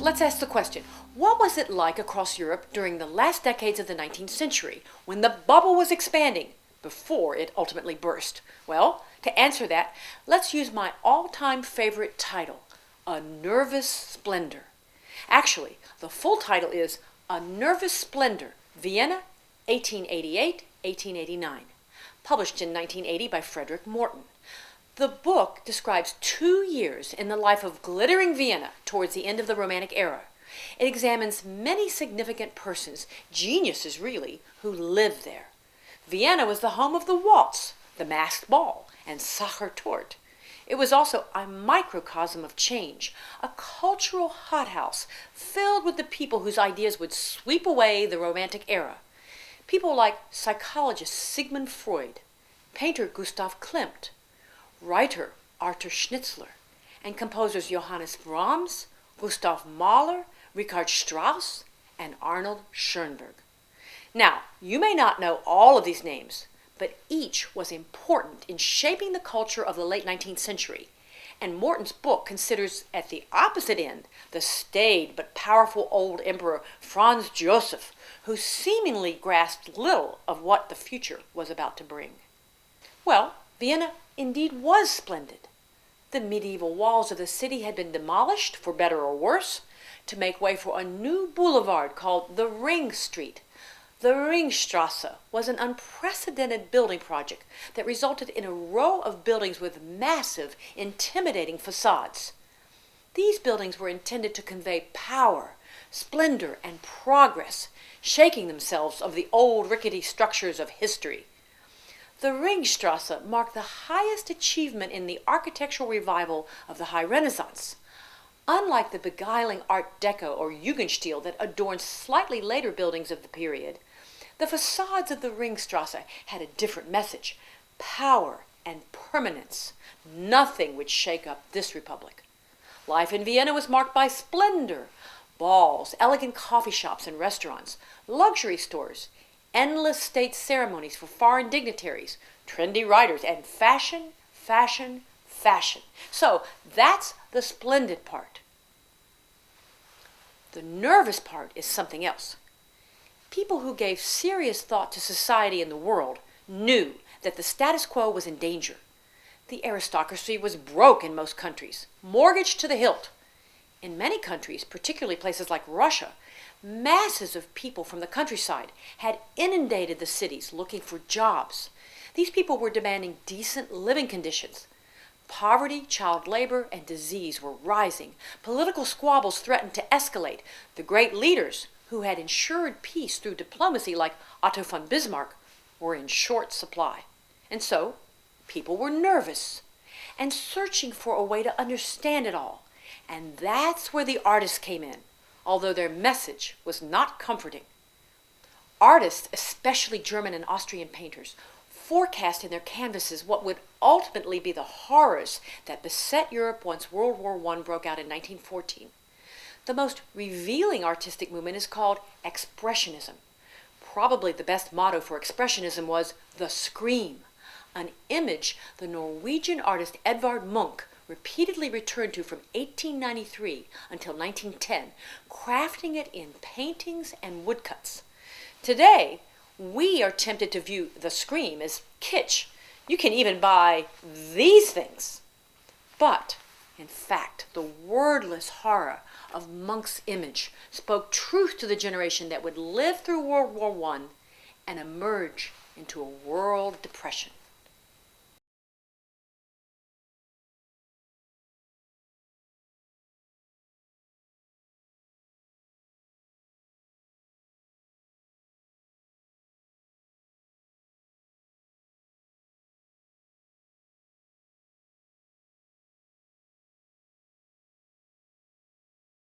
let's ask the question, what was it like across Europe during the last decades of the 19th century when the bubble was expanding before it ultimately burst? Well, to answer that, let's use my all-time favorite title, A Nervous Splendor. Actually, the full title is A Nervous Splendor, Vienna, 1888-1889, published in 1980 by Frederick Morton. The book describes 2 years in the life of glittering Vienna towards the end of the Romantic era. It examines many significant persons, geniuses really, who lived there. Vienna was the home of the waltz, the masked ball, and Sachertorte. It was also a microcosm of change, a cultural hothouse filled with the people whose ideas would sweep away the Romantic era. People like psychologist Sigmund Freud, painter Gustav Klimt, writer Arthur Schnitzler, and composers Johannes Brahms, Gustav Mahler, Richard Strauss, and Arnold Schoenberg. Now, you may not know all of these names, but each was important in shaping the culture of the late 19th century. And Morton's book considers at the opposite end the staid but powerful old emperor Franz Joseph, who seemingly grasped little of what the future was about to bring. Well, Vienna indeed was splendid. The medieval walls of the city had been demolished, for better or worse, to make way for a new boulevard called the Ring Street. The Ringstrasse was an unprecedented building project that resulted in a row of buildings with massive, intimidating facades. These buildings were intended to convey power, splendor, and progress, shaking themselves of the old rickety structures of history. The Ringstrasse marked the highest achievement in the architectural revival of the High Renaissance. Unlike the beguiling Art Deco or Jugendstil that adorned slightly later buildings of the period, the facades of the Ringstrasse had a different message: power and permanence. Nothing would shake up this republic. Life in Vienna was marked by splendor: balls, elegant coffee shops and restaurants, luxury stores, endless state ceremonies for foreign dignitaries, trendy writers, and fashion, fashion, fashion. So that's the splendid part. The nervous part is something else. People who gave serious thought to society and the world knew that the status quo was in danger. The aristocracy was broke in most countries, mortgaged to the hilt. In many countries, particularly places like Russia, masses of people from the countryside had inundated the cities looking for jobs. These people were demanding decent living conditions. Poverty, child labor, and disease were rising. Political squabbles threatened to escalate. The great leaders, who had ensured peace through diplomacy like Otto von Bismarck, were in short supply. And so, people were nervous and searching for a way to understand it all. And that's where the artists came in, although their message was not comforting. Artists, especially German and Austrian painters, forecast in their canvases what would ultimately be the horrors that beset Europe once World War I broke out in 1914. The most revealing artistic movement is called Expressionism. Probably the best motto for Expressionism was the Scream, an image the Norwegian artist Edvard Munch repeatedly returned to from 1893 until 1910, crafting it in paintings and woodcuts. Today, we are tempted to view the Scream as kitsch. You can even buy these things. But, in fact, the wordless horror of Munch's image spoke truth to the generation that would live through World War I and emerge into a world depression.